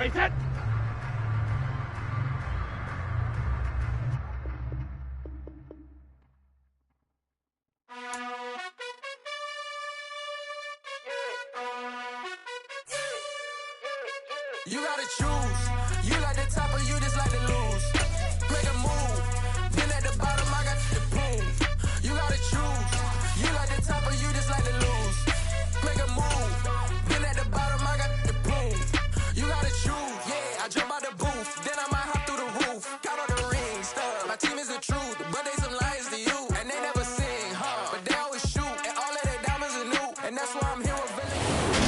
Ready, set. You gotta choose. You like the top or you just like to lose. Make a move. Then at the bottom, I got the prove. You gotta choose. You like the top or you just like to lose. Make a move. Then at the bottom, I got the prove. You gotta choose. Yeah, I jump out the booth. Then I might hop through the roof. Got all the rings, stuff. My team is the truth, but they some liars to you. And they never sing, but they always shoot. And all of their diamonds are new. And that's why I'm here with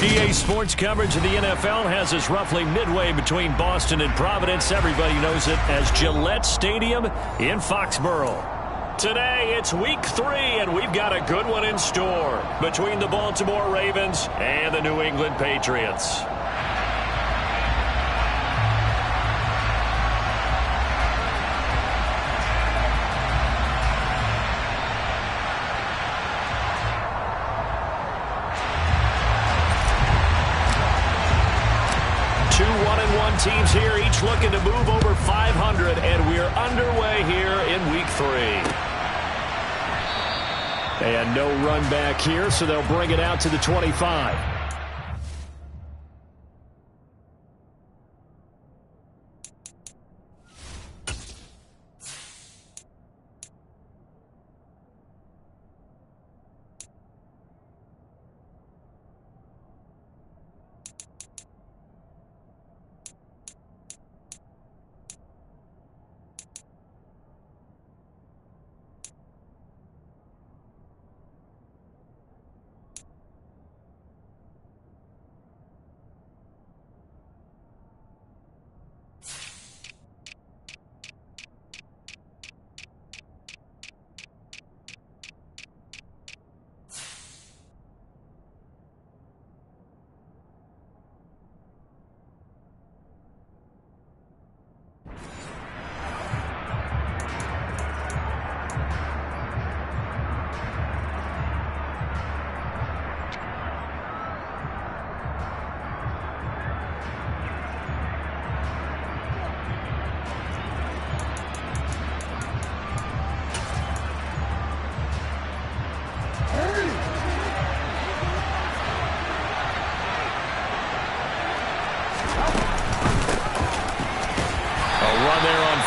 EA Sports coverage of the NFL has us roughly midway between Boston and Providence. Everybody knows it as Gillette Stadium in Foxborough. Today, it's week 3, and we've got a good one in store between the Baltimore Ravens and the New England Patriots. Teams here, each looking to move over 500, and we're underway here in week 3. And no run back here, so they'll bring it out to the 25.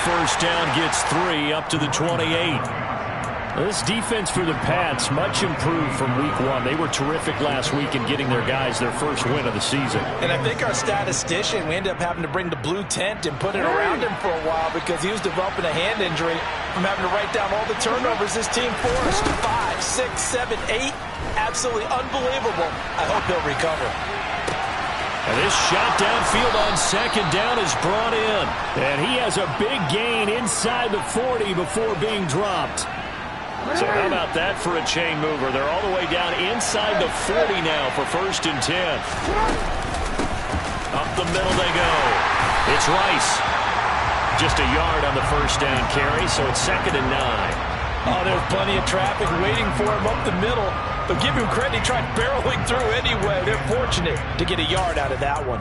First down gets 3 up to the 28. This defense for the Pats much improved from week 1. They were terrific last week in getting their guys their first win of the season. And I think our statistician, we ended up having to bring the blue tent and put it around him for a while because he was developing a hand injury from having to write down all the turnovers this team forced. 5, 6, 7, 8. Absolutely unbelievable. I hope he'll recover. And this shot downfield on second down is brought in. And he has a big gain inside the 40 before being dropped. So how about that for a chain mover? They're all the way down inside the 40 now for 1st and 10. Up the middle they go. It's Rice. Just a yard on the first down carry, so it's 2nd and 9. Oh, there's plenty of traffic waiting for him up the middle. But give him credit, he tried barreling through anyway. They're fortunate to get a yard out of that one.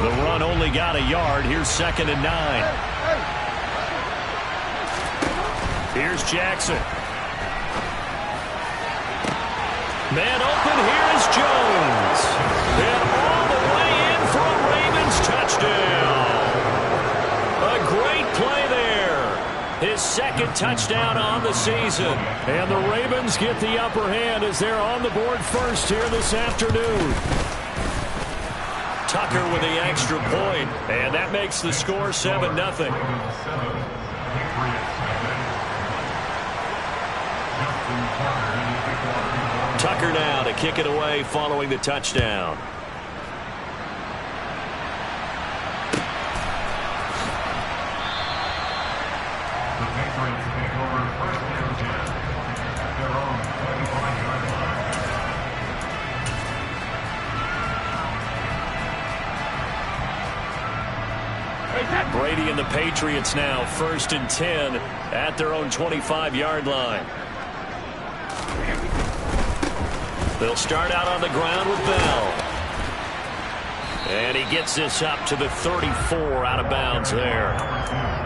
The run only got a yard. Here's 2nd and 9. Here's Jackson. Man open, here is Jones. And all the way in for a Ravens touchdown. A great play there. His 2nd touchdown on the season. And the Ravens get the upper hand as they're on the board first here this afternoon. Tucker with the extra point, and that makes the score 7-0. Tucker now to kick it away following the touchdown. Brady and the Patriots now 1st and 10 at their own 25-yard line. They'll start out on the ground with Bell. And he gets this up to the 34, out of bounds there.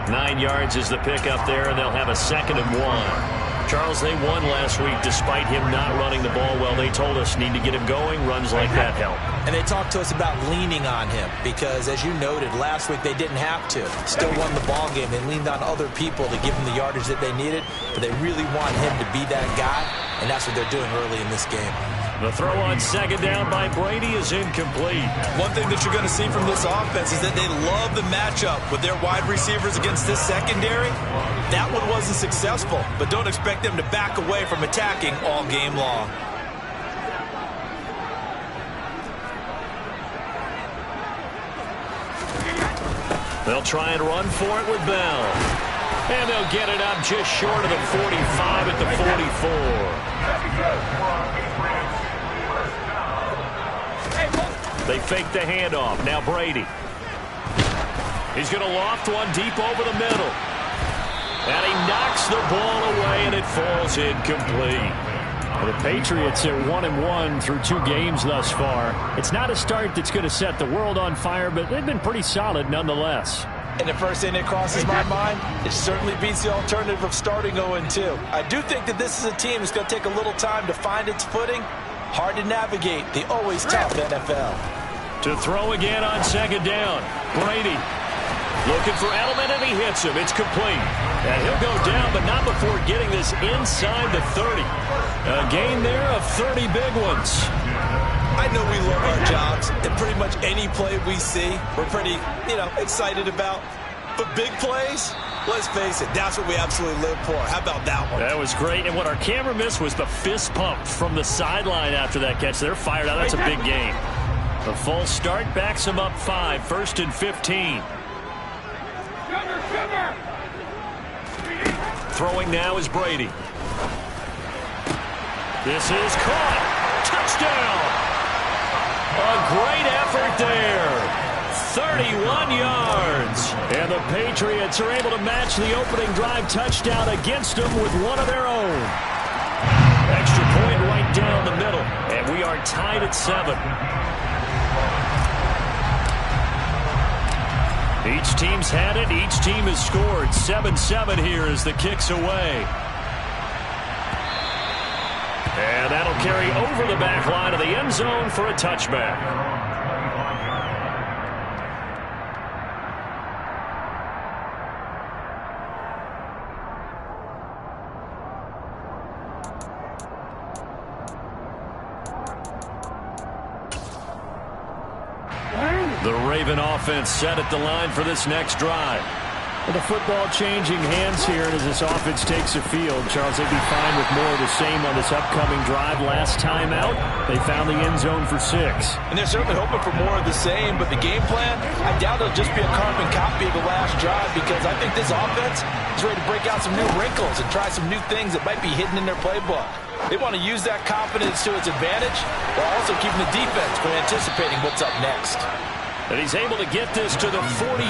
9 yards is the pickup there, and they'll have a 2nd and 1. Charles, they won last week despite him not running the ball well. They told us need to get him going. Runs like that help. And they talked to us about leaning on him because, as you noted, last week they didn't have to. Still won the ball game. They leaned on other people to give him the yardage that they needed, but they really want him to be that guy, and that's what they're doing early in this game. The throw on 2nd down by Brady is incomplete. One thing that you're going to see from this offense is that they love the matchup with their wide receivers against this secondary. That one wasn't successful, but don't expect them to back away from attacking all game long. They'll try and run for it with Bell. And they'll get it up just short of the 45 at the 44. They fake the handoff. Now Brady. He's going to loft one deep over the middle. And he knocks the ball away, and it falls incomplete. The Patriots are 1-1 through 2 games thus far. It's not a start that's going to set the world on fire, but they've been pretty solid nonetheless. And the first thing that crosses my mind, it certainly beats the alternative of starting 0-2. I do think that this is a team that's going to take a little time to find its footing. Hard to navigate the always tough NFL. To throw again on 2nd down. Brady looking for Edelman, and he hits him. It's complete. And he'll go down, but not before getting this inside the 30. A gain there of 30 big ones. I know we love our jobs, and pretty much any play we see, we're pretty, excited about. But big plays, let's face it, that's what we absolutely live for. How about that one? That was great, and what our camera missed was the fist pump from the sideline after that catch. They're fired out. That's a big gain. The false start backs him up 5, 1st and 15. Throwing now is Brady. This is caught. Touchdown. A great effort there. 31 yards. And the Patriots are able to match the opening drive touchdown against them with one of their own. Extra point right down the middle. And we are tied at 7. Each team's had it. Each team has scored. 7-7 here as the kick's away. And that'll carry over the back line of the end zone for a touchback. The Raven offense set at the line for this next drive. With the football changing hands here, and as this offense takes the field, Charles, they'd be fine with more of the same on this upcoming drive. Last time out, they found the end zone for 6. And they're certainly hoping for more of the same, but the game plan, I doubt it'll just be a carbon copy of the last drive, because I think this offense is ready to break out some new wrinkles and try some new things that might be hidden in their playbook. They want to use that confidence to its advantage while also keeping the defense from anticipating what's up next. And he's able to get this to the 40.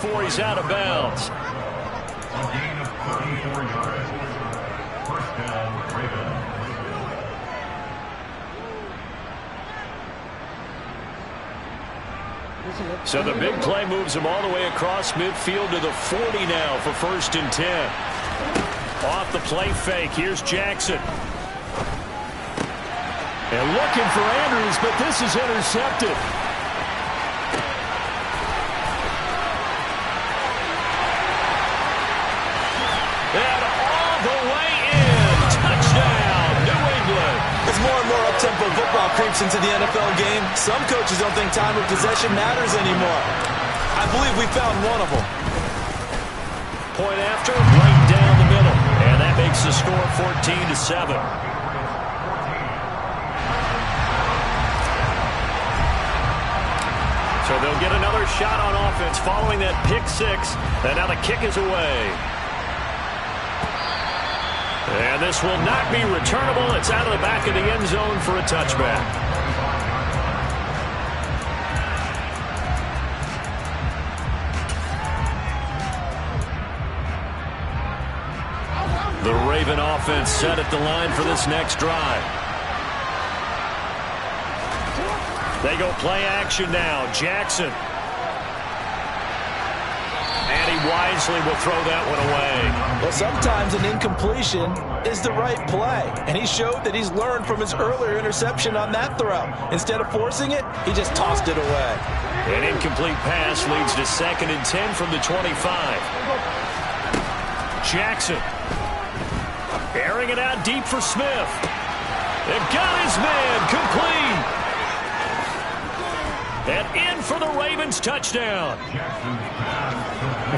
Before he's out of bounds. A gain of 34 yards. First down, Ravens. So the big play moves him all the way across midfield to the 40 now for 1st and 10. Off the play fake, here's Jackson. And looking for Andrews, but this is intercepted. And all the way in. Touchdown, New England. As more and more up-tempo football creeps into the NFL game, some coaches don't think time of possession matters anymore. I believe we found one of them. Point after, right down the middle. And that makes the score 14-7. So they'll get another shot on offense following that pick six. And now the kick is away. And this will not be returnable. It's out of the back of the end zone for a touchback. The Raven offense set at the line for this next drive. They go play action now. Jackson. And he wisely will throw that one away. Well, sometimes an incompletion is the right play. And he showed that he's learned from his earlier interception on that throw. Instead of forcing it, he just tossed it away. An incomplete pass leads to 2nd and 10 from the 25. Jackson. Airing it out deep for Smith. They've got his man complete. And in for the Ravens touchdown.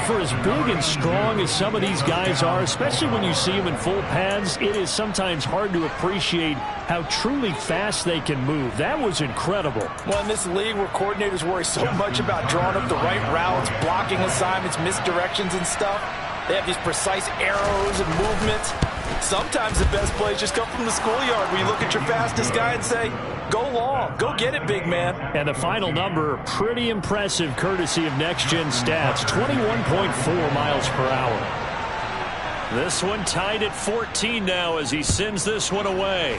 For as big and strong as some of these guys are, especially when you see them in full pads, it is sometimes hard to appreciate how truly fast they can move. That was incredible. Well, in this league where coordinators worry so much about drawing up the right routes, blocking assignments, misdirections and stuff, they have these precise arrows and movements. Sometimes the best plays just come from the schoolyard where you look at your fastest guy and say, go long, go get it, big man. And the final number, pretty impressive courtesy of Next Gen Stats, 21.4 miles per hour. This one tied at 14 now as he sends this one away.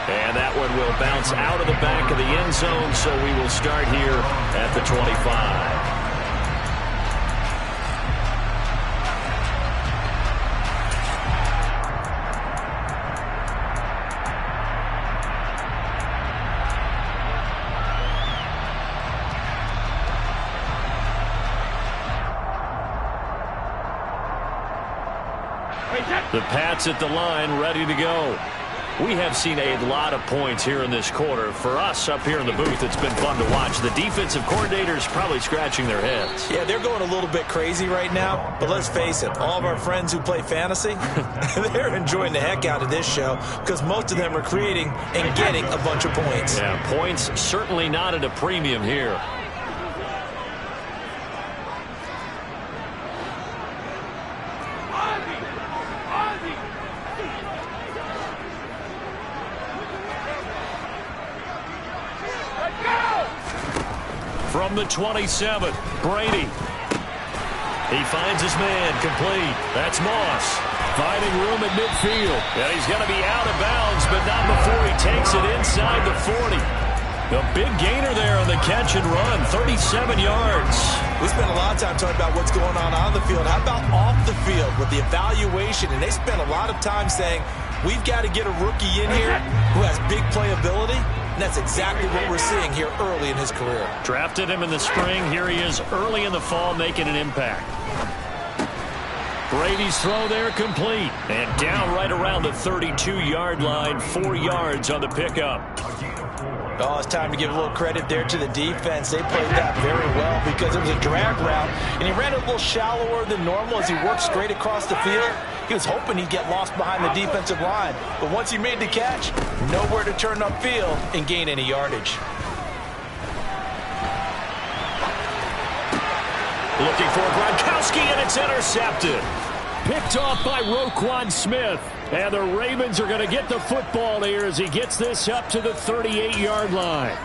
And that one will bounce out of the back of the end zone, so we will start here at the 25. The Pats at the line, ready to go. We have seen a lot of points here in this quarter. For us up here in the booth, it's been fun to watch. The defensive coordinators probably scratching their heads. Yeah, they're going a little bit crazy right now. But let's face it, all of our friends who play fantasy, they're enjoying the heck out of this show because most of them are creating and getting a bunch of points. Yeah, points certainly not at a premium here. From the 27, Brady. He finds his man complete. That's Moss. Finding room at midfield. And he's going to be out of bounds, but not before he takes it inside the 40. A big gainer there on the catch and run, 37 yards. We spent a lot of time talking about what's going on the field. How about off the field with the evaluation? And they spent a lot of time saying, we've got to get a rookie in here who has big playability. And that's exactly what we're seeing here early in his career. Drafted him in the spring. Here he is early in the fall making an impact. Brady's throw there complete. And down right around the 32-yard line. 4 yards on the pickup. Oh, it's time to give a little credit there to the defense. They played that very well because it was a drag route, and he ran a little shallower than normal as he worked straight across the field. He was hoping he'd get lost behind the defensive line, but once he made the catch, nowhere to turn upfield and gain any yardage. Looking for Gronkowski, and it's intercepted. Picked off by Roquan Smith. And the Ravens are going to get the football here as he gets this up to the 38-yard line.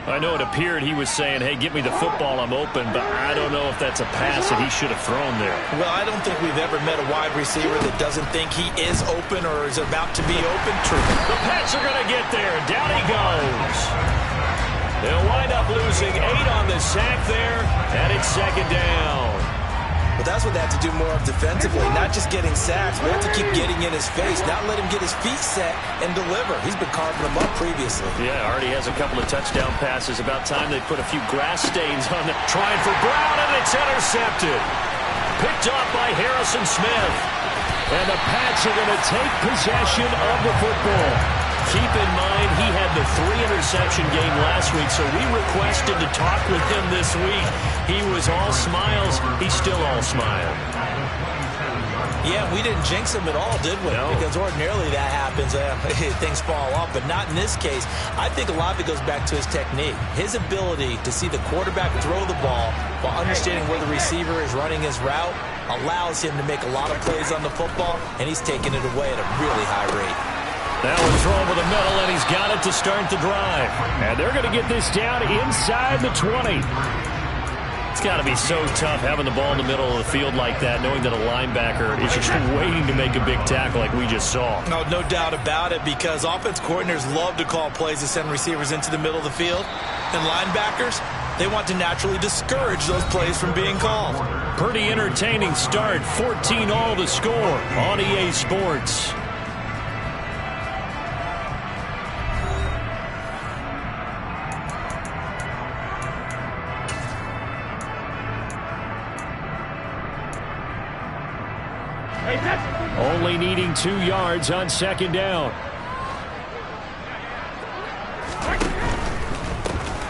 I know it appeared he was saying, hey, get me the football, I'm open, but I don't know if that's a pass that he should have thrown there. Well, I don't think we've ever met a wide receiver that doesn't think he is open or is about to be open. True. The Pats are going to get there. Down he goes. They'll wind up losing 8 on the sack there, and it's 2nd down. But that's what they have to do more of defensively, not just getting sacks, but they have to keep getting in his face, not let him get his feet set and deliver. He's been carving them up previously. Yeah, already has a couple of touchdown passes. About time they put a few grass stains on them. Trying for Brown, and it's intercepted. Picked off by Harrison Smith. And the Pats are going to take possession of the football. Keep in mind, he had the 3-interception game last week, so we requested to talk with him this week. He was all smiles. He's still all smile. Yeah, we didn't jinx him at all, did we? No. Because ordinarily that happens. Things fall off, but not in this case. I think a lot of it goes back to his technique. His ability to see the quarterback throw the ball while understanding where the receiver is running his route allows him to make a lot of plays on the football, and he's taking it away at a really high rate. That one throw over the middle, and he's got it to start the drive. And they're going to get this down inside the 20. It's got to be so tough having the ball in the middle of the field like that, knowing that a linebacker is just waiting to make a big tackle like we just saw. No doubt about it, because offense coordinators love to call plays to send receivers into the middle of the field. And linebackers, they want to naturally discourage those plays from being called. Pretty entertaining start. 14-all the score on EA Sports. Only needing 2 yards on second down.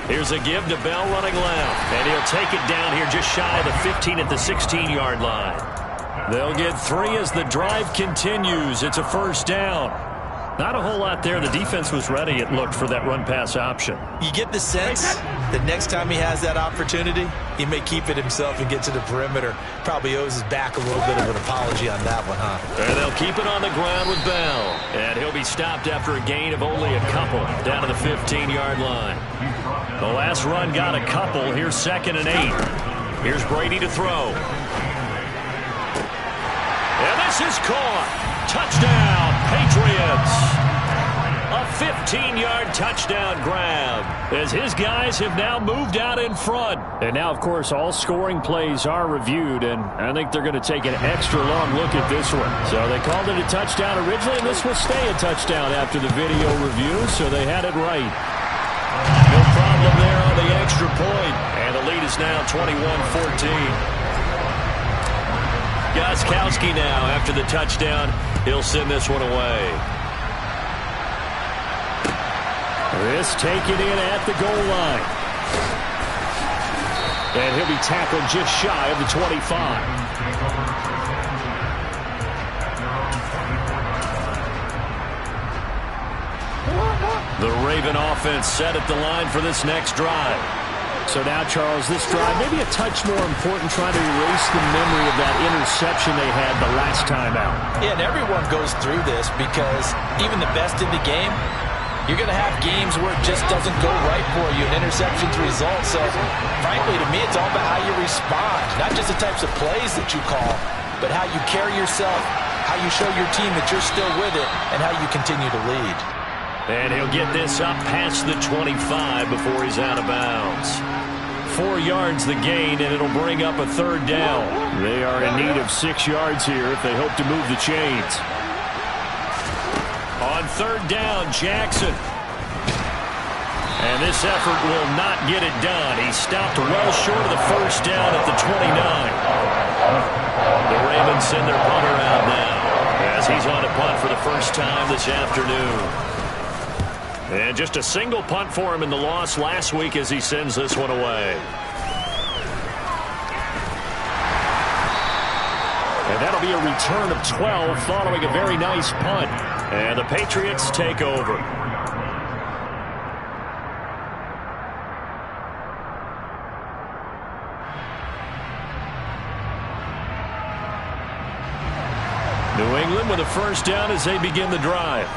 Here's a give to Bell running left. And he'll take it down here just shy of the 15 at the 16-yard line. They'll get 3 as the drive continues. It's a first down. Not a whole lot there. The defense was ready, it looked, for that run-pass option. You get the sense that next time he has that opportunity, he may keep it himself and get to the perimeter. Probably owes his back a little bit of an apology on that one, huh? And they'll keep it on the ground with Bell. And he'll be stopped after a gain of only a couple down to the 15-yard line. The last run got a couple. Here's 2nd and 8. Here's Brady to throw. And this is caught. Touchdown, Patriots. A 15-yard touchdown grab as his guys have now moved out in front. And now, of course, all scoring plays are reviewed, and I think they're going to take an extra long look at this one. So they called it a touchdown originally, and this will stay a touchdown after the video review, so they had it right. No problem there on the extra point, and the lead is now 21-14. Gostkowski now, after the touchdown, he'll send this one away. This taken in at the goal line. And he'll be tackled just shy of the 25. The Raven offense set at the line for this next drive. So now, Charles, this drive maybe a touch more important, trying to erase the memory of that interception they had the last time out. Yeah, and everyone goes through this because even the best in the game, you're going to have games where it just doesn't go right for you, and interceptions result. So, frankly, to me, it's all about how you respond, not just the types of plays that you call, but how you carry yourself, how you show your team that you're still with it, and how you continue to lead. And he'll get this up past the 25 before he's out of bounds. 4 yards the gain, and it'll bring up a 3rd down. They are in need of 6 yards here if they hope to move the chains. On 3rd down, Jackson. And this effort will not get it done. He stopped well short of the 1st down at the 29. The Ravens send their punter out now as he's on a punt for the first time this afternoon. And just a single punt for him in the loss last week as he sends this one away. And that'll be a return of 12 following a very nice punt. And the Patriots take over. New England with a first down as they begin the drive.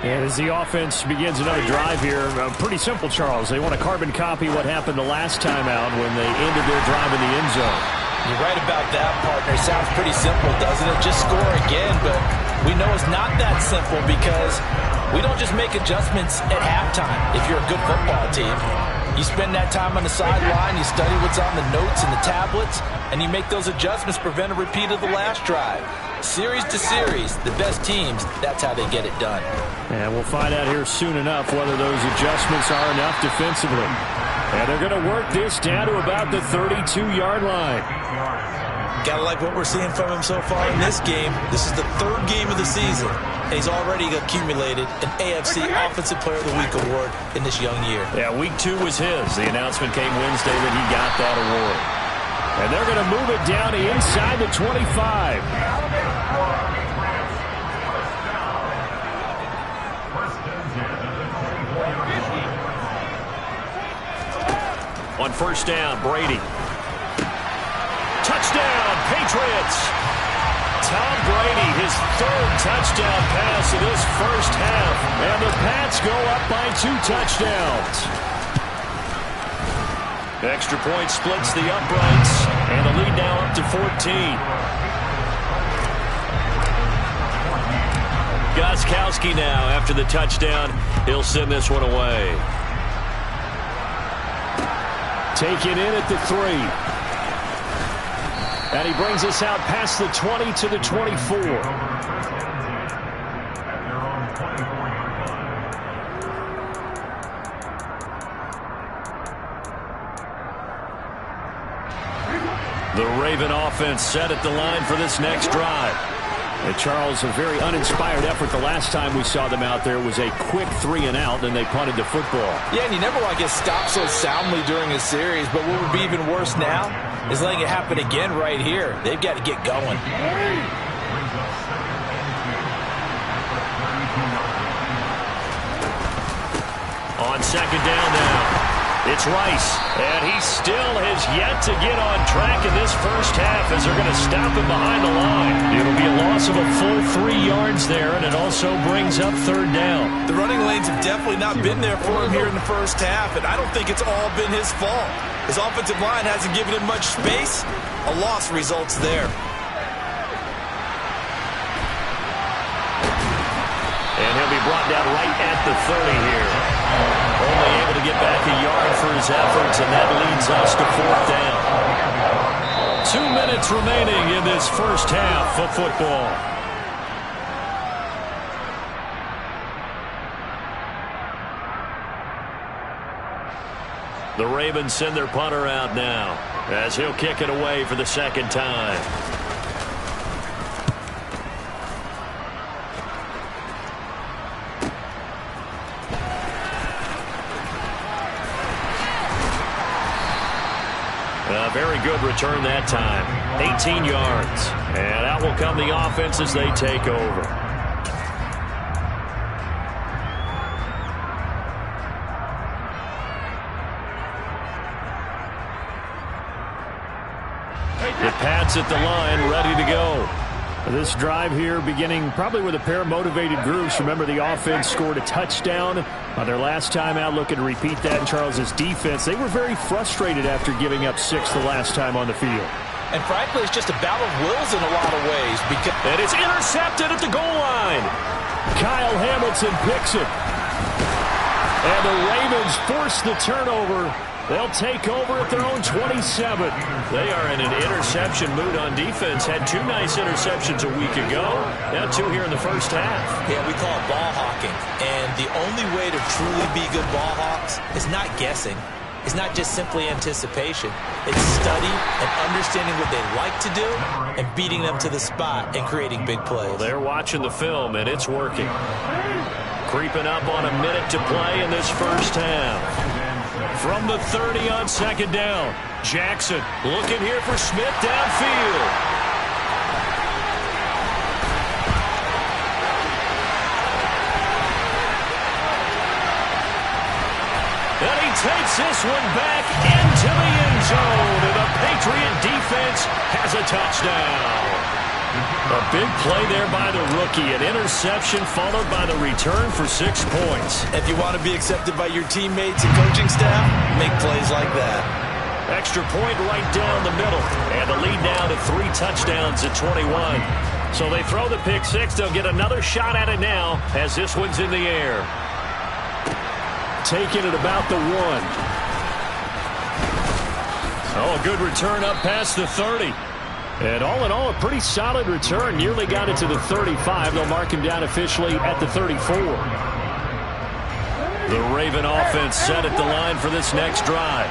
And as the offense begins another drive here, pretty simple, Charles. They want to carbon copy what happened the last time out when they ended their drive in the end zone. You're right about that, partner. Sounds pretty simple, doesn't it? Just score again, but we know it's not that simple because we don't just make adjustments at halftime if you're a good football team. You spend that time on the sideline, you study what's on the notes and the tablets, and you make those adjustments to prevent a repeat of the last drive. Series to series, the best teams, that's how they get it done. And we'll find out here soon enough whether those adjustments are enough defensively. And they're going to work this down to about the 32-yard line. Gotta like what we're seeing from him so far in this game. This is the 3rd game of the season, and he's already accumulated an AFC Offensive Player of the Week award in this young year. Yeah, week 2 was his. The announcement came Wednesday that he got that award. And And they're going to move it down to inside the 25. On first down, Brady. Touchdown, Patriots. Tom Brady, his third touchdown pass of this first half. And the Pats go up by 2 touchdowns. Extra point splits the uprights. And the lead now up to 14. Gostkowski now after the touchdown. He'll send this one away. Take it in at the 3. And he brings us out past the 20 to the 24. The Raven offense set at the line for this next drive. And Charles, a very uninspired effort the last time we saw them out there. It was a quick 3 and out, and they punted the football. Yeah, and you never want to get stopped so soundly during a series, but what would be even worse now is letting it happen again right here. They've got to get going. On second down now. It's Rice, and he still has yet to get on track in this first half as they're going to stop him behind the line. It'll be a loss of a full 3 yards there, and it also brings up third down. The running lanes have definitely not been there for him here in the first half, and I don't think it's all been his fault. His offensive line hasn't given him much space. A loss results there. And he'll be brought down right at the 30 here. Only able to get back a yard for his efforts, and that leads us to fourth down. 2 minutes remaining in this first half of football. The Ravens send their punter out now as he'll kick it away for the second time. A very good return that time. 18 yards. And out will come the offense as they take over. The Pats at the line, ready to go. This drive here beginning probably with a pair of motivated groups. Remember, the offense scored a touchdown on their last time out. Looking to repeat that in Charles's defense. They were very frustrated after giving up 6 the last time on the field. And frankly, it's just a battle of wills in a lot of ways. And it's intercepted at the goal line. Kyle Hamilton picks it. And the Ravens force the turnover. They'll take over at their own 27. They are in an interception mood on defense. Had 2 nice interceptions a week ago. Now 2 here in the first half. Yeah, we call it ball hawking. And the only way to truly be good ball hawks is not guessing. It's not just simply anticipation. It's study and understanding what they like to do and beating them to the spot and creating big plays. Well, they're watching the film, and it's working. Creeping up on a minute to play in this first half. From the 30 on second down, Jackson looking here for Smith downfield. And he takes this one back into the end zone, and the Patriot defense has a touchdown. A big play there by the rookie. An interception followed by the return for 6 points. If you want to be accepted by your teammates and coaching staff, make plays like that. Extra point right down the middle. And the lead now to 3 touchdowns at 21. So they throw the pick 6. They'll get another shot at it now as this one's in the air. Taking it about the 1. Oh, a good return up past the 30. And all in all, a pretty solid return. Nearly got it to the 35. They'll mark him down officially at the 34. The Raven offense set at the line for this next drive.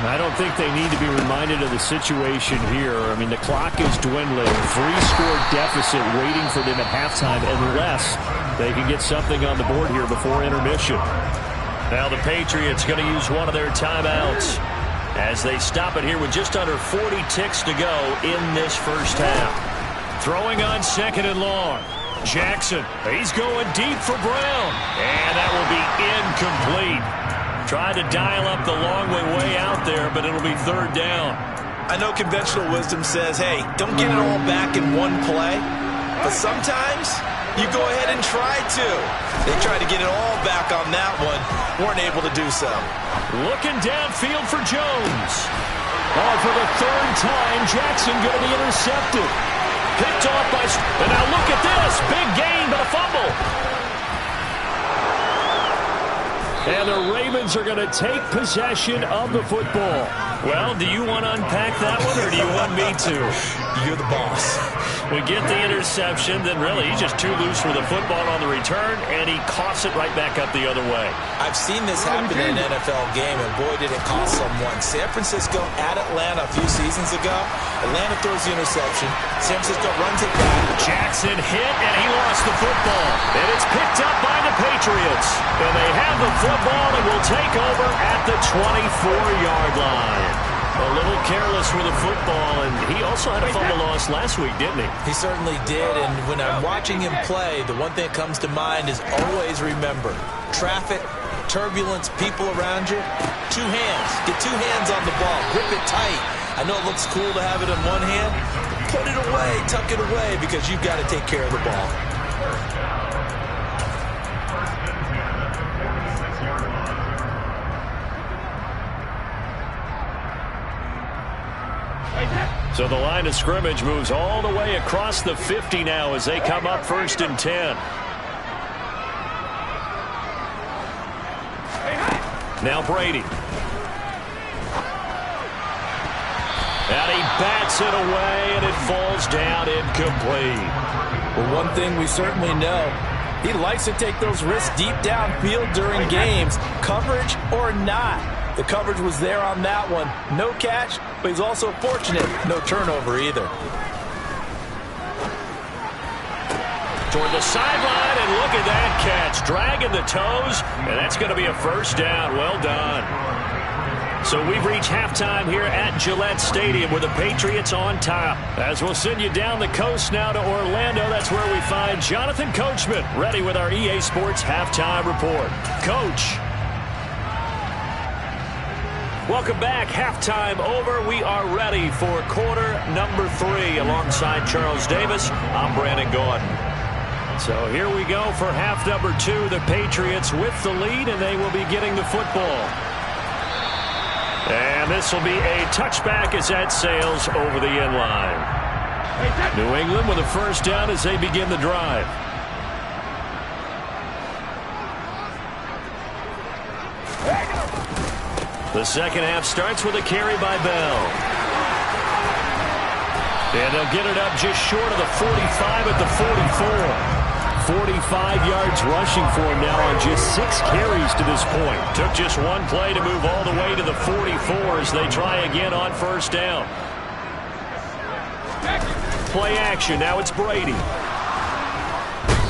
I don't think they need to be reminded of the situation here. I mean, the clock is dwindling. 3-score deficit waiting for them at halftime unless they can get something on the board here before intermission. Now the Patriots going to use one of their timeouts as they stop it here with just under 40 ticks to go in this first half. Throwing on 2nd and long. Jackson, he's going deep for Brown, and that will be incomplete. Tried to dial up the long way out there, but it'll be 3rd down. I know conventional wisdom says, hey, don't get it all back in one play, but sometimes you go ahead and try to. They tried to get it all back on that one, weren't able to do so. Looking downfield for Jones. Oh, for the 3rd time, Jackson going to be intercepted. Picked off by... And now look at this. Big gain, but a fumble. And the Ravens are going to take possession of the football. Well, do you want to unpack that one, or do you want me to? You're the boss. We get the interception, then really he's just too loose for the football on the return, and he coughs it right back up the other way. I've seen this happen in an NFL game, and boy, did it cost someone. San Francisco at Atlanta a few seasons ago. Atlanta throws the interception. San Francisco runs it back. Jackson hit, and he lost the football. And it's picked up by the Patriots. And they have the football and will take over at the 24-yard line. A little careless with the football, and he also had a fumble loss last week, didn't he? He certainly did, and when I'm watching him play, the one thing that comes to mind is always remember, traffic, turbulence, people around you, 2 hands. Get 2 hands on the ball. Grip it tight. I know it looks cool to have it in one hand. Put it away, tuck it away, because you've got to take care of the ball. So the line of scrimmage moves all the way across the 50 now as they come up 1st and 10. Now Brady. And he bats it away, and it falls down incomplete. Well, one thing we certainly know, he likes to take those risks deep downfield during games, coverage or not. The coverage was there on that one. No catch, but he's also fortunate. No turnover either. Toward the sideline, and look at that catch. Dragging the toes, and that's going to be a 1st down. Well done. So we've reached halftime here at Gillette Stadium with the Patriots on top. As we'll send you down the coast now to Orlando, that's where we find Jonathan Coachman ready with our EA Sports Halftime Report. Coach. Welcome back. Halftime over. We are ready for quarter number 3 alongside Charles Davis. I'm Brandon Gordon. So here we go for half number 2. The Patriots with the lead, and they will be getting the football. And this will be a touchback as that sails over the end line. New England with a 1st down as they begin the drive. The second half starts with a carry by Bell. And they'll get it up just short of the 45 at the 44. 45 yards rushing for him now on just 6 carries to this point. Took just one play to move all the way to the 44 as they try again on 1st down. Play action. Now it's Brady.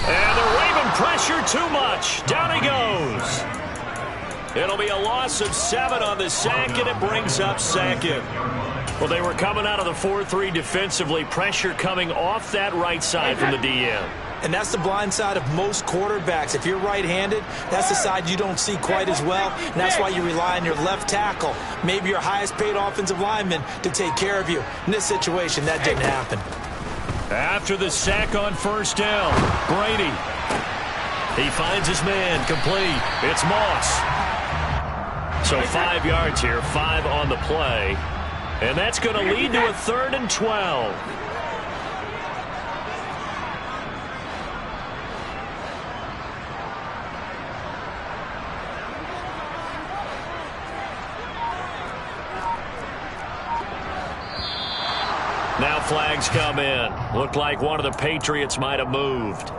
And the Raven pressure too much. Down he goes. It'll be a loss of 7 on the sack, and it brings up 2nd. Well, they were coming out of the 4-3 defensively. Pressure coming off that right side from the DM. And that's the blind side of most quarterbacks. If you're right-handed, that's the side you don't see quite as well. And that's why you rely on your left tackle, maybe your highest-paid offensive lineman, to take care of you. In this situation, that didn't happen. After the sack on 1st down, Brady. He finds his man complete. It's Moss. So 5 yards here, 5 on the play. And that's going to lead to a 3rd and 12. Now flags come in. Looked like one of the Patriots might have moved.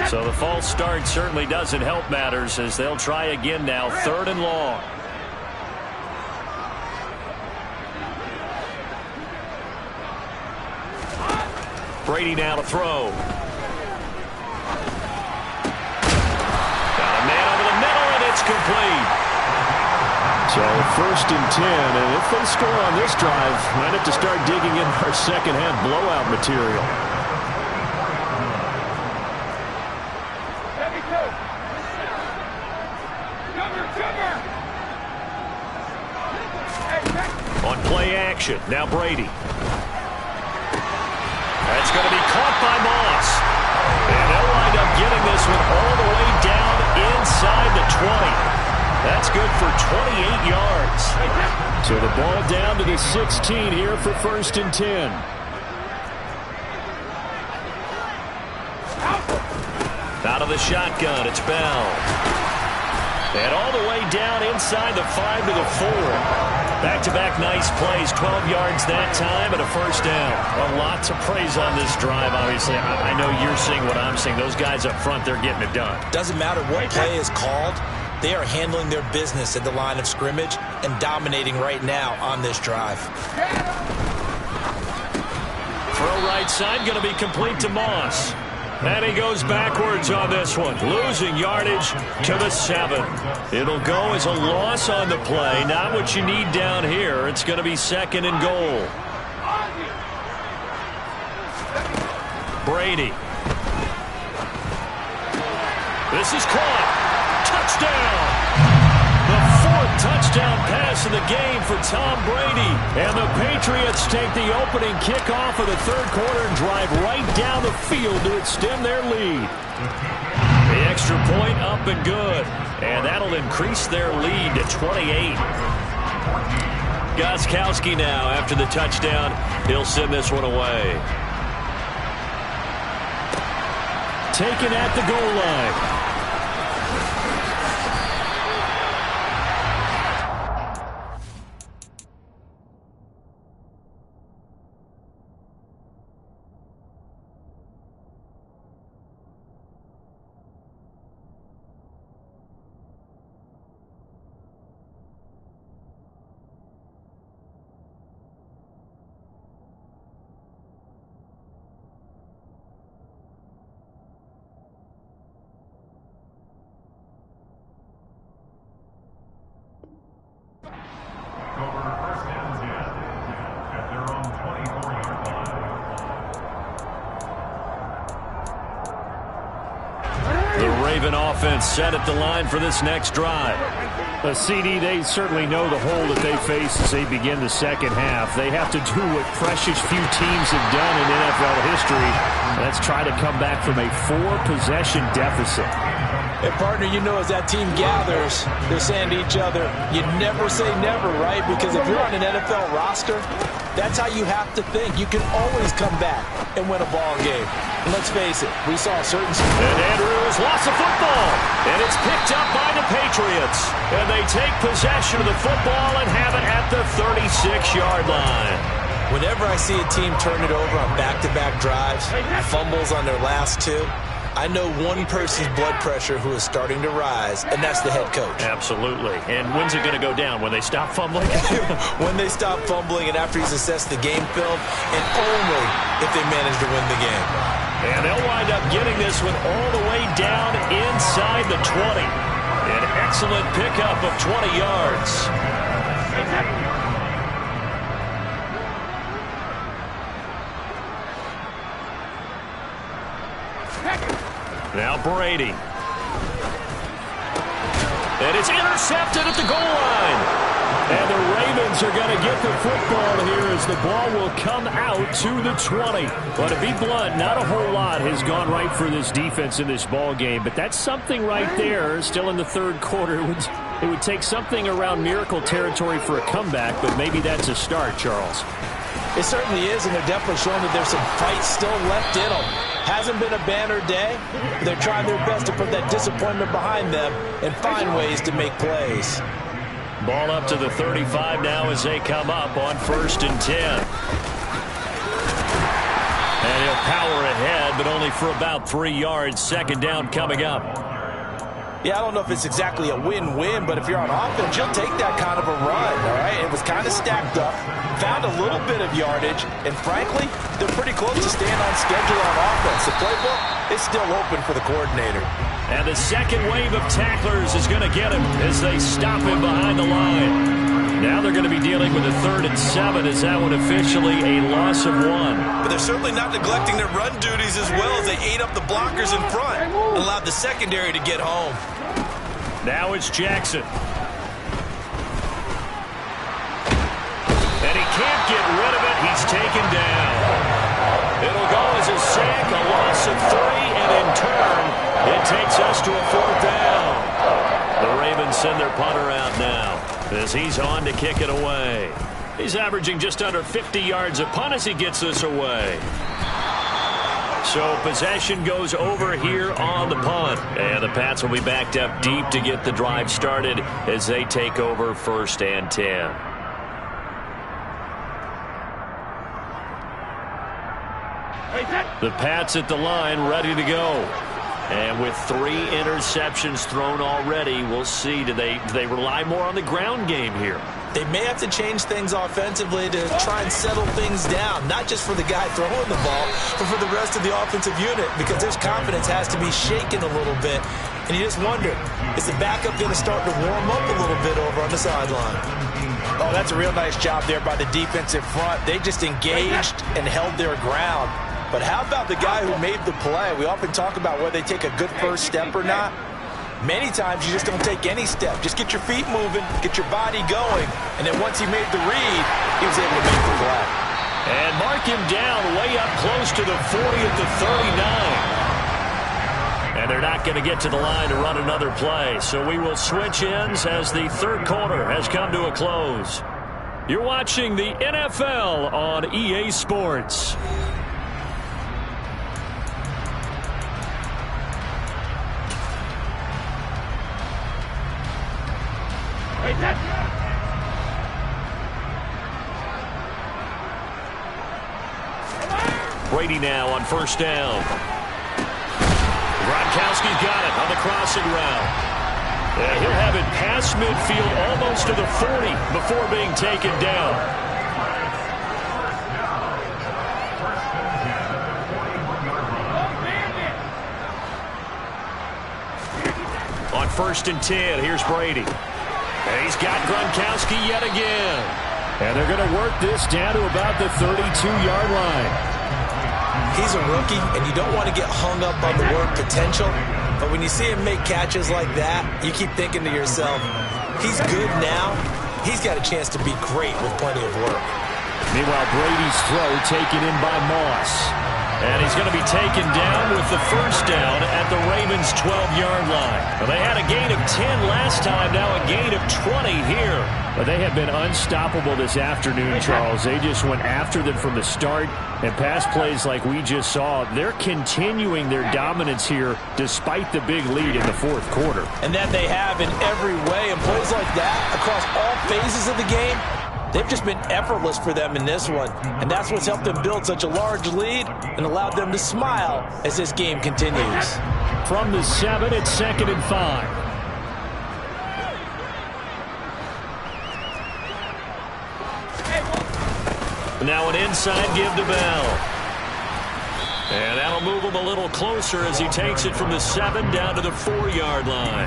So the false start certainly doesn't help matters as they'll try again now. 3rd and long. Brady now to throw. Got a man over the middle, and it's complete. So 1st and 10, and if they score on this drive, might have to start digging in our second half blowout material. On play action, now Brady. That's going to be caught by Moss. And they'll wind up getting this one all the way down inside the 20. That's good for 28 yards. So the ball down to the 16 here for 1st and 10. Out of the shotgun, it's Bell. And all the way down inside the 5 to the 4. Back-to-back nice plays, 12 yards that time and a 1st down. A lot to praise on this drive, obviously. I know you're seeing what I'm seeing. Those guys up front, they're getting it done. Doesn't matter what play is called. They are handling their business at the line of scrimmage and dominating right now on this drive. Throw right side, going to be complete to Moss. And he goes backwards on this one, losing yardage to the 7. It'll go as a loss on the play. Not what you need down here. It's going to be 2nd and goal. Brady. This is caught. Touchdown. The 4th touchdown pass of the game for Tom Brady. And the Patriots take the opening kickoff of the 3rd quarter and drive right down the field to extend their lead. The extra point up and good. And that'll increase their lead to 28. Gostkowski now after the touchdown. He'll send this one away. Taken at the goal line. Offense set at the line for this next drive. A CD, they certainly know the hole that they face as they begin the second half. They have to do what precious few teams have done in NFL history. Let's try to come back from a 4-possession deficit. And partner, you know, as that team gathers, they're saying to each other, you never say never, right? Because if you're on an NFL roster, that's how you have to think. You can always come back and win a ball game. And let's face it, we saw certain... And Andrews lost the football. And it's picked up by the Patriots. And they take possession of the football and have it at the 36-yard line. Whenever I see a team turn it over on back-to-back drives, fumbles on their last 2, I know one person's blood pressure who is starting to rise, and that's the head coach. Absolutely. And when's it going to go down? When they stop fumbling? When they stop fumbling and after he's assessed the game film, and only if they manage to win the game. And they'll wind up getting this one all the way down inside the 20. An excellent pickup of 20 yards. Now Brady. And it's intercepted at the goal line. And the Ravens are going to get the football here as the ball will come out to the 20. But to be blunt, not a whole lot has gone right for this defense in this ball game. But that's something right there. Still in the 3rd quarter. It would take something around miracle territory for a comeback, but maybe that's a start, Charles. It certainly is, and they're definitely showing that there's some fight still left in them. Hasn't been a banner day. They're trying their best to put that disappointment behind them and find ways to make plays. Ball up to the 35 now as they come up on 1st and 10. And They'll power ahead, but only for about 3 yards. Second down coming up. Yeah, I don't know if it's exactly a win-win, but if you're on offense, you'll take that kind of a run, all right? It was kind of stacked up, found a little bit of yardage, and frankly, they're pretty close to staying on schedule on offense. The playbook is still open for the coordinator. And the second wave of tacklers is going to get him as they stop him behind the line. Now they're going to be dealing with a 3rd and 7 as that one officially a loss of 1. But they're certainly not neglecting their run duties as well as they ate up the blockers in front and allowed the secondary to get home. Now it's Jackson. And he can't get rid of it. He's taken down. It'll go as a sack, a loss of 3, and in turn, it takes us to a 4th down. The Ravens send their punter out now as he's on to kick it away. He's averaging just under 50 yards a punt as he gets this away. So possession goes over here on the punt. And the Pats will be backed up deep to get the drive started as they take over 1st and 10. The Pats at the line ready to go. And with 3 interceptions thrown already, we'll see. Do they rely more on the ground game here? They may have to change things offensively to try and settle things down, not just for the guy throwing the ball, but for the rest of the offensive unit, because their confidence has to be shaken a little bit. And you just wonder, is the backup going to start to warm up a little bit over on the sideline? Oh, that's a real nice job there by the defensive front. They just engaged and held their ground. But how about the guy who made the play? We often talk about whether they take a good first step or not. Many times you just don't take any step. Just get your feet moving, get your body going, and then once he made the read, he was able to make the play. And mark him down way up close to the 40 at the 39. And they're not going to get to the line to run another play. So we will switch ends as the 3rd quarter has come to a close. You're watching the NFL on EA Sports. Brady now on 1st down. Gronkowski's got it on the crossing route. Yeah, he'll have it past midfield almost to the 40 before being taken down. On 1st and 10, here's Brady. And he's got Gronkowski yet again. And they're going to work this down to about the 32-yard line. He's a rookie, and you don't want to get hung up on the word potential. But when you see him make catches like that, you keep thinking to yourself, he's good now. He's got a chance to be great with plenty of work. Meanwhile, Brady's throw taken in by Moss. And he's going to be taken down with the 1st down at the Ravens' 12-yard line. Well, they had a gain of 10 last time, now a gain of 20 here. But they have been unstoppable this afternoon, Charles. They just went after them from the start, and pass plays like we just saw, they're continuing their dominance here despite the big lead in the 4th quarter. And that they have in every way, and plays like that across all phases of the game, they've just been effortless for them in this one. And that's what's helped them build such a large lead and allowed them to smile as this game continues. From the 7, it's 2nd and 5. Now an inside give to Bell. And that'll move him a little closer as he takes it from the 7 down to the 4-yard line.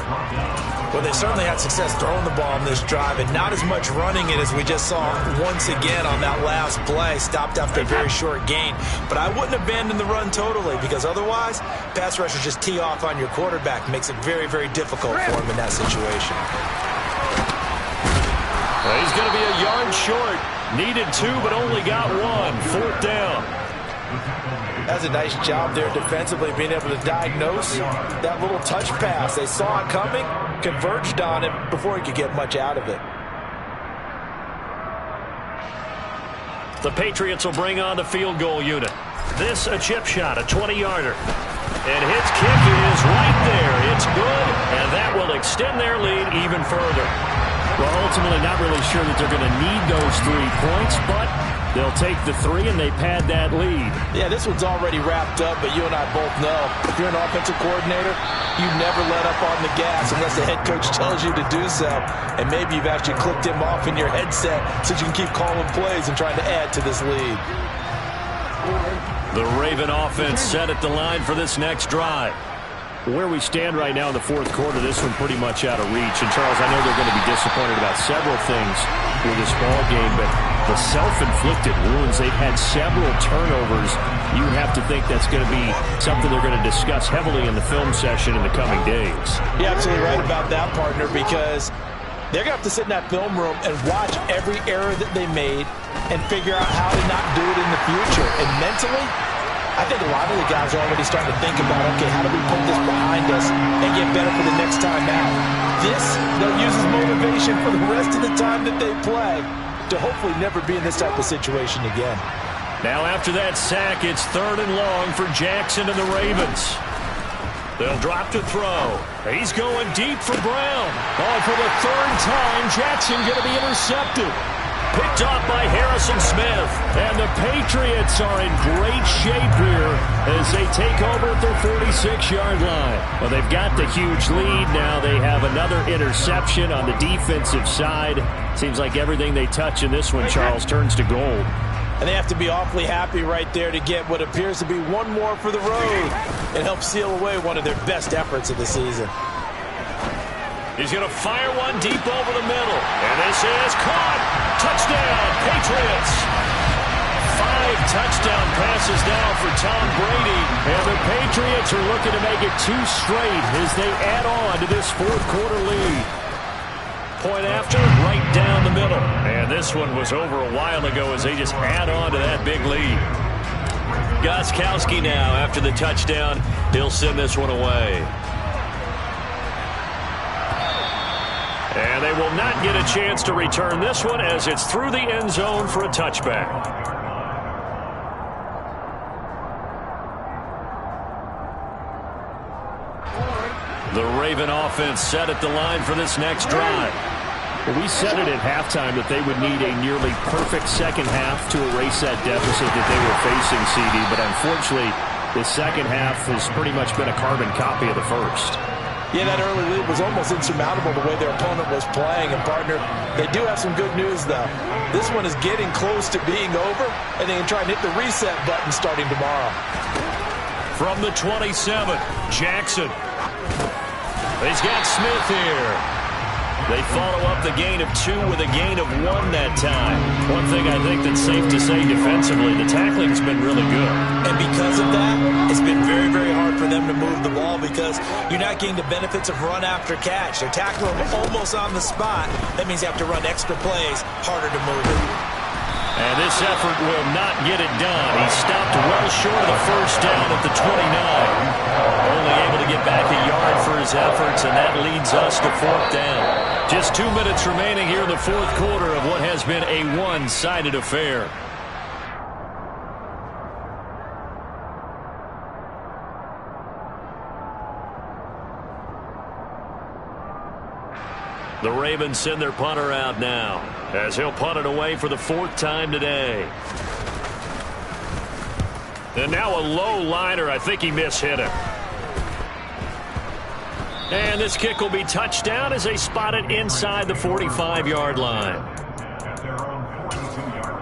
Well, they certainly had success throwing the ball on this drive, and not as much running it as we just saw once again on that last play, stopped after a very short gain. But I wouldn't abandon the run totally, because otherwise, pass rushers just tee off on your quarterback. Makes it very, very difficult for him in that situation. Well, he's going to be a yard short. Needed 2, but only got 1. 4th down. That's a nice job there defensively, being able to diagnose that little touch pass. They saw it coming, converged on it before he could get much out of it. The Patriots will bring on the field goal unit. This a chip shot, a 20-yarder. And his kick is right there. It's good, and that will extend their lead even further. Well, ultimately not really sure that they're going to need those 3 points, but they'll take the 3 and they pad that lead. Yeah, this one's already wrapped up, but you and I both know if you're an offensive coordinator, you never let up on the gas unless the head coach tells you to do so. And maybe you've actually clicked him off in your headset so you can keep calling plays and trying to add to this lead. The Raven offense set at the line for this next drive. Where we stand right now in the fourth quarter, this one pretty much out of reach. And, Charles, I know they're going to be disappointed about several things with this ball game, but the self-inflicted wounds, they've had several turnovers. You have to think that's going to be something they're going to discuss heavily in the film session in the coming days. You're absolutely right about that, partner, because they're going to have to sit in that film room and watch every error that they made and figure out how to not do it in the future. And mentally, I think a lot of the guys are already starting to think about, okay, how do we put this behind us and get better for the next time out? This, they'll use as motivation for the rest of the time that they play to hopefully never be in this type of situation again. Now after that sack, it's 3rd and long for Jackson and the Ravens. They'll drop to throw. He's going deep for Brown. Oh, for the 3rd time, Jackson going to be intercepted. Picked off by Harrison Smith. And the Patriots are in great shape here as they take over at their 46-yard line. Well, they've got the huge lead. Now they have another interception on the defensive side. Seems like everything they touch in this one, Charles, turns to gold. And they have to be awfully happy right there to get what appears to be one more for the road and help seal away one of their best efforts of the season. He's going to fire one deep over the middle. And this is caught. Touchdown, Patriots. 5 touchdown passes now for Tom Brady. And the Patriots are looking to make it 2 straight as they add on to this fourth quarter lead. Point after, right down the middle. And this one was over a while ago as they just add on to that big lead. Kcoles now after the touchdown. He'll send this one away. And they will not get a chance to return this one as it's through the end zone for a touchback. The Raven offense set at the line for this next drive. Well, we said it at halftime that they would need a nearly perfect second half to erase that deficit that they were facing, CD. But unfortunately, the second half has pretty much been a carbon copy of the first. Yeah, that early lead was almost insurmountable the way their opponent was playing. And, partner, they do have some good news, though. This one is getting close to being over, and they can try and hit the reset button starting tomorrow. From the 27, Jackson. He's got Smith here. They follow up the gain of 2 with a gain of 1 that time. One thing I think that's safe to say defensively, the tackling's been really good. And because of that, it's been very, very hard for them to move the ball because you're not getting the benefits of run after catch. They're tackling them almost on the spot. That means you have to run extra plays, harder to move it. And this effort will not get it done. He stopped well short of the first down at the 29. Only able to get back a yard for his efforts, and that leads us to 4th down. Just 2 minutes remaining here in the fourth quarter of what has been a one-sided affair. The Ravens send their punter out now as he'll punt it away for the 4th time today. And now a low liner. I think he mishit it. And this kick will be touchdown as they spot it inside the 45-yard line. At their own 42-yard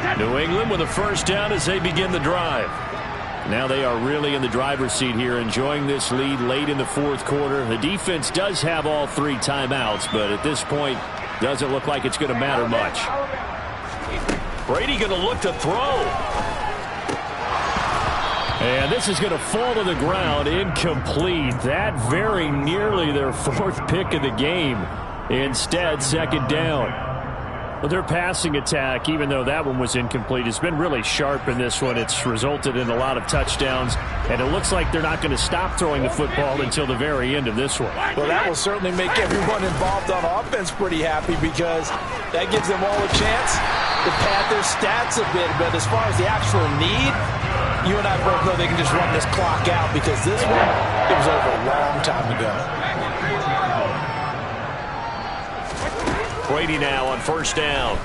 line. New England with a first down as they begin the drive. Now they are really in the driver's seat here, enjoying this lead late in the fourth quarter. The defense does have all 3 timeouts, but at this point, doesn't look like it's going to matter much. Brady going to look to throw. And this is going to fall to the ground, incomplete. That very nearly their 4th pick of the game. Instead, 2nd down. Well, their passing attack, even though that one was incomplete, has been really sharp in this one. It's resulted in a lot of touchdowns, and it looks like they're not going to stop throwing the football until the very end of this one. Well, that will certainly make everyone involved on offense pretty happy because that gives them all a chance to pad their stats a bit. But as far as the actual need, You and I both know they can just run this clock out because this one, it was over a long time ago. Brady now on first down.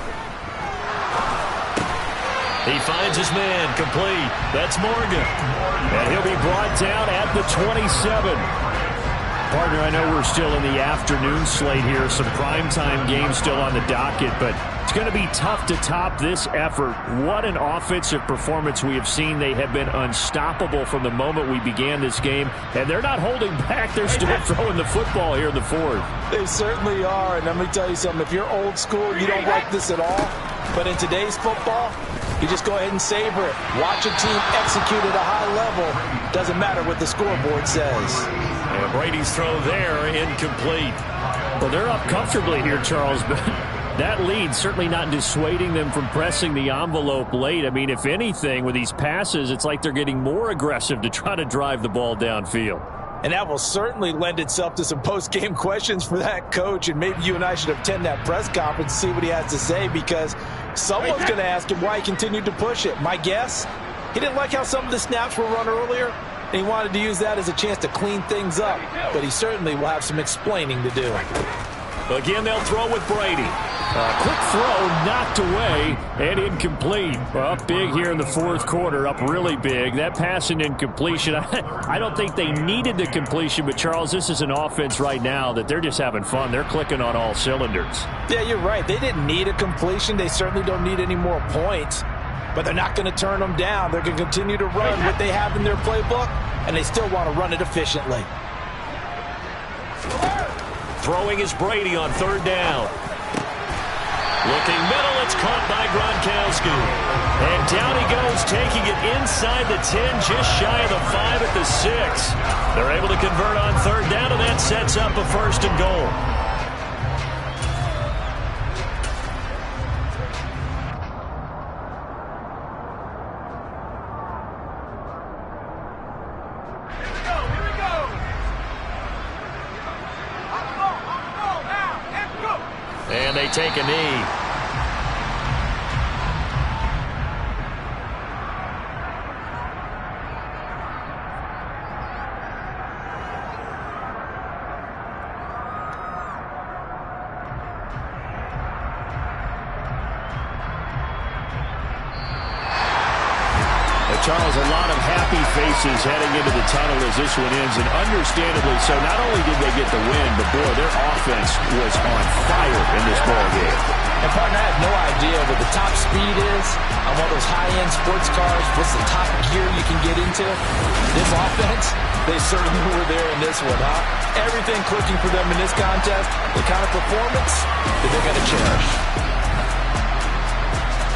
He finds his man, complete. That's Morgan. And he'll be brought down at the 27. Partner, I know we're still in the afternoon slate here. Some primetime games still on the docket, but it's going to be tough to top this effort. What an offensive performance we have seen. They have been unstoppable from the moment we began this game, and they're not holding back. They're still throwing the football here in the fourth. They certainly are, and let me tell you something. If you're old school, you don't like this at all. But in today's football, you just go ahead and savor it. Watch a team execute at a high level. Doesn't matter what the scoreboard says. And Brady's throw there, incomplete. Well, they're up comfortably here, Charles, but that lead certainly not dissuading them from pressing the envelope late. I mean, if anything, with these passes, it's like they're getting more aggressive to try to drive the ball downfield. And that will certainly lend itself to some post-game questions for that coach. And maybe you and I should attend that press conference and see what he has to say, because someone's going to ask him why he continued to push it. My guess, he didn't like how some of the snaps were run earlier, and he wanted to use that as a chance to clean things up. But he certainly will have some explaining to do. Again, they'll throw with Brady. Quick throw, knocked away, and incomplete. Well, up big here in the fourth quarter, up really big. That pass and incompletion, I don't think they needed the completion, but, Charles, this is an offense right now that they're just having fun. They're clicking on all cylinders. Yeah, you're right. They didn't need a completion. They certainly don't need any more points, but they're not going to turn them down. They're going to continue to run what they have in their playbook, and they still want to run it efficiently. Throwing is Brady on third down. Looking middle, it's caught by Gronkowski. And down he goes, taking it inside the 10, just shy of the 5 at the 6. They're able to convert on third down, and that sets up a first and goal. And they take a knee. Charles, a lot of happy faces heading into the tunnel as this one ends, and understandably so. Not only did they get the win, but, boy, their offense was on fire in this ball game. And, partner, I have no idea what the top speed is on one of those high-end sports cars. What's the top gear you can get into? This offense, they certainly were there in this one, huh? Everything clicking for them in this contest, the kind of performance that they're going to cherish.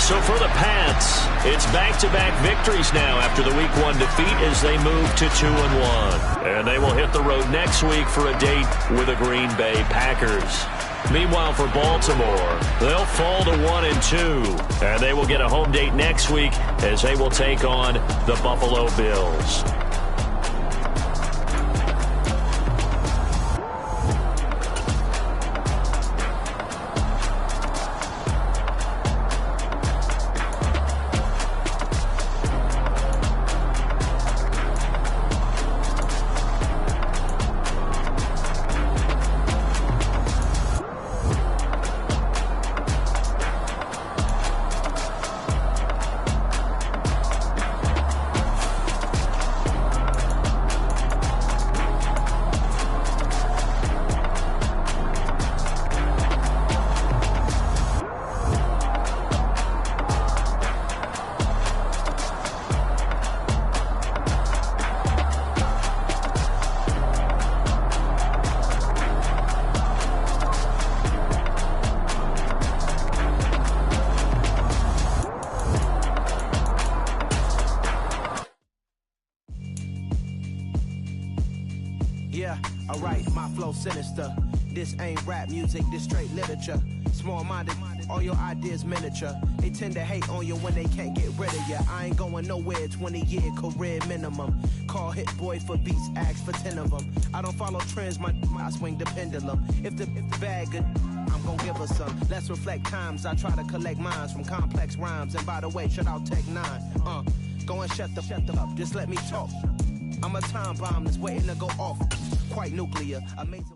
So for the Pats, it's back-to-back victories now after the Week 1 defeat as they move to 2-1. And they will hit the road next week for a date with the Green Bay Packers. Meanwhile, for Baltimore, they'll fall to 1-2. And they will get a home date next week as they will take on the Buffalo Bills. Sinister. This ain't rap music, this straight literature. Small-minded, all your ideas miniature. They tend to hate on you when they can't get rid of you. I ain't going nowhere, 20-year career minimum. Call Hit Boy for beats, ask for 10 of them. I don't follow trends, I swing the pendulum. If the bag good, I'm gonna give her some. Let's reflect times, I try to collect minds from complex rhymes. And by the way, shout out Tech 9. Go and shut the up, just let me talk. I'm a time bomb that's waiting to go off. Quite nuclear, amazing.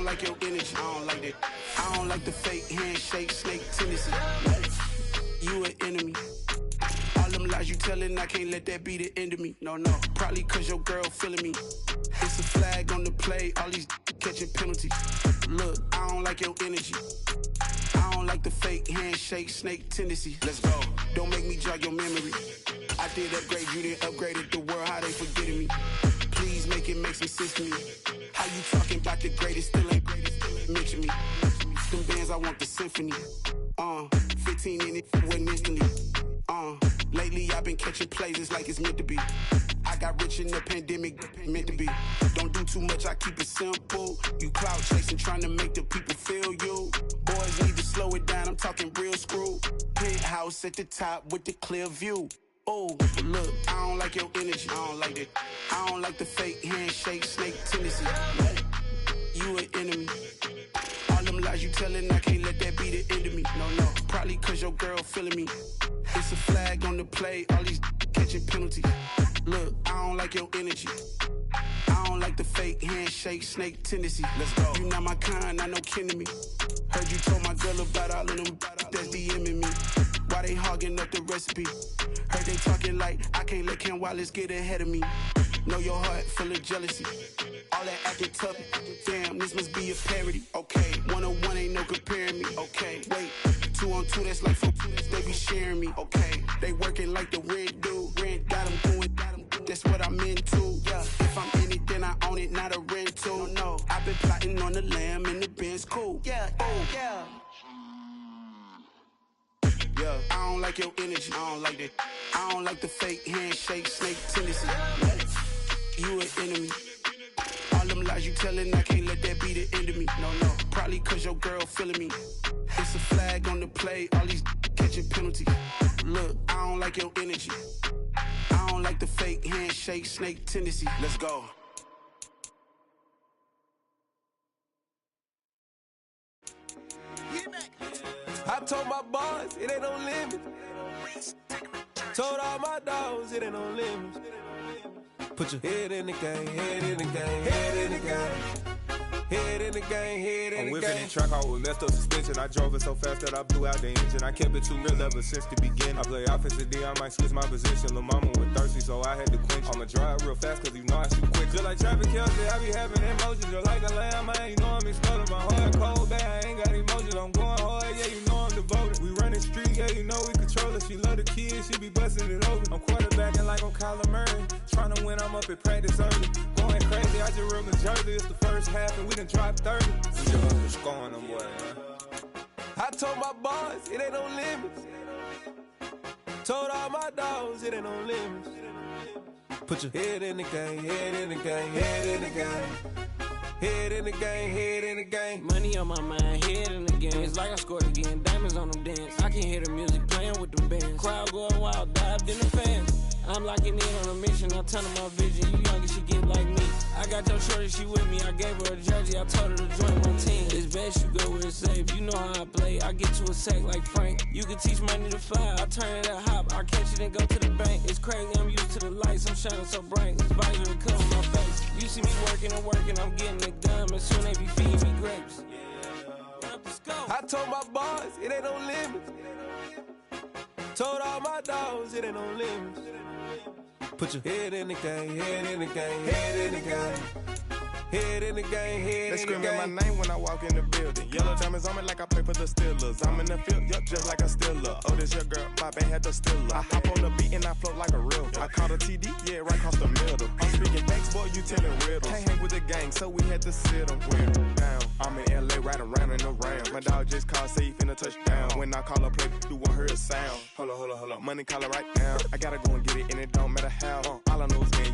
Like your energy, I don't like that. I don't like the fake handshake, snake tendency. You an enemy. All them lies you telling, I can't let that be the end of me. No, probably cause your girl feeling me. It's a flag on the play, all these catching penalties. Look, I don't like your energy. I don't like the fake handshake, snake tendency. Let's go. Don't make me jog your memory. I did upgrade, you didn't upgrade it. The world, how they forgetting me. Please make it make some sense to me. How you talking about the greatest, still ain't mention me. Them bands, I want the symphony. 15 in it, wasn't instantly. Lately I've been catching plays, it's like it's meant to be. I got rich in the pandemic, meant to be. Don't do too much, I keep it simple. You clout chasing, trying to make the people feel you. Boys need to slow it down, I'm talking real screw. Penthouse at the top with the clear view. Oh, look, I don't like your energy, I don't like that. I don't like the fake handshake, snake tendency. You an enemy. All them lies you telling, I can't let that be the end of me. No, probably cause your girl feeling me. It's a flag on the play, all these catching penalties. Look, I don't like your energy. I don't like the fake handshake, snake tendency. Let's go. You not my kind, I know kin to me. Heard you told my girl about all of them that's DMing me. Why they hogging up the recipe? Heard they talking like I can't let Ken Wallace get ahead of me. Know your heart full of jealousy. All that acting tough, damn, this must be a parody. Okay, 1-on-1 ain't no comparing me. Okay, wait, 2-on-2, that's like 4-2, they be sharing me. Okay, they working like the rent do. Rent got them going, that's what I'm into. Yeah, if I'm in it, then I own it, not a rental. No, I've been plotting on the lamb and the Benz cool. Yeah, yeah. Yeah, I don't like your energy, I don't like that. I don't like the fake handshake, snake tendency. You an enemy. All them lies you telling, I can't let that be the end of me. No, probably cause your girl feeling me. It's a flag on the play, all these catching penalties. Look, I don't like your energy. I don't like the fake handshake, snake tendency. Let's go. I told my boss, it ain't no limit. Told all my dogs, it ain't no limit. Put your head in the game, head in the game, head in the game. Head in the game, head in the game. I'm whipping in track, I was messed up suspension. I drove it so fast that I blew out the engine. I kept it too real ever since the beginning. I play offensive D, I might switch my position. Lil' mama was thirsty, so I had to quench. I'ma drive real fast, cause you know I shoot quick. Just like traffic Kelsey, I be having emotions. Just like a lamb, man, you know I'm exploding. My heart cold, bad, I ain't got emotions. I'm going hard, yeah, you know I'm devoted. We running street, yeah, you know we control it. She love the kids, she be busting it over. I'm quarterbacking like I'm Kyler Murray. Trying to win, I'm up at practice early. Going crazy, I just real Jersey. It's the first half, and we done dropped 30. We just up and scoring them, boy, man. I told my boss, it ain't no limits. Told all my dogs, it ain't no limits. Put your head in the game, head in the game, head in the game. Head in the game, head in the game. Money on my mind, head in the game. It's like I scored again, diamonds on them dance. I can hear the music playing with them bands. Crowd going wild, dived in the fans. I'm locking in on a mission, I tell her my vision. You young and she get like me. I got your shorty, she with me. I gave her a jersey, I told her to join my team. It's best you go where it's safe. You know how I play. I get to a sack like Frank. You can teach money to fly. I turn it a hop. I catch it and go to the bank. It's crazy, I'm used to the lights. I'm shining so bright. This visor will cover my face. You see me working and working. I'm getting it done. And soon they be feeding me grapes. I told my boss, it ain't no limits. Told all my dogs, it ain't no limits. Put your head in the game, head in the game, head in the game. Head in the game, head in the game. They screaming my name when I walk in the building. Yellow diamonds on me like I play for the Steelers. I'm in the field, yup, just like a Steeler. Oh, this your girl, my band had the Steeler. I hop on the beat and I float like a real. I caught a TD, yeah, right across the middle. I'm speaking thanks, boy, you telling riddles. Can't hang with the gang, so we had to sit them down. I'm in LA, riding around in the round. My dog just called, say he finna touchdown. When I call a play, you won't hear a sound. Hold up, money calling right now. I gotta go and get it, and it don't matter how. All I know is when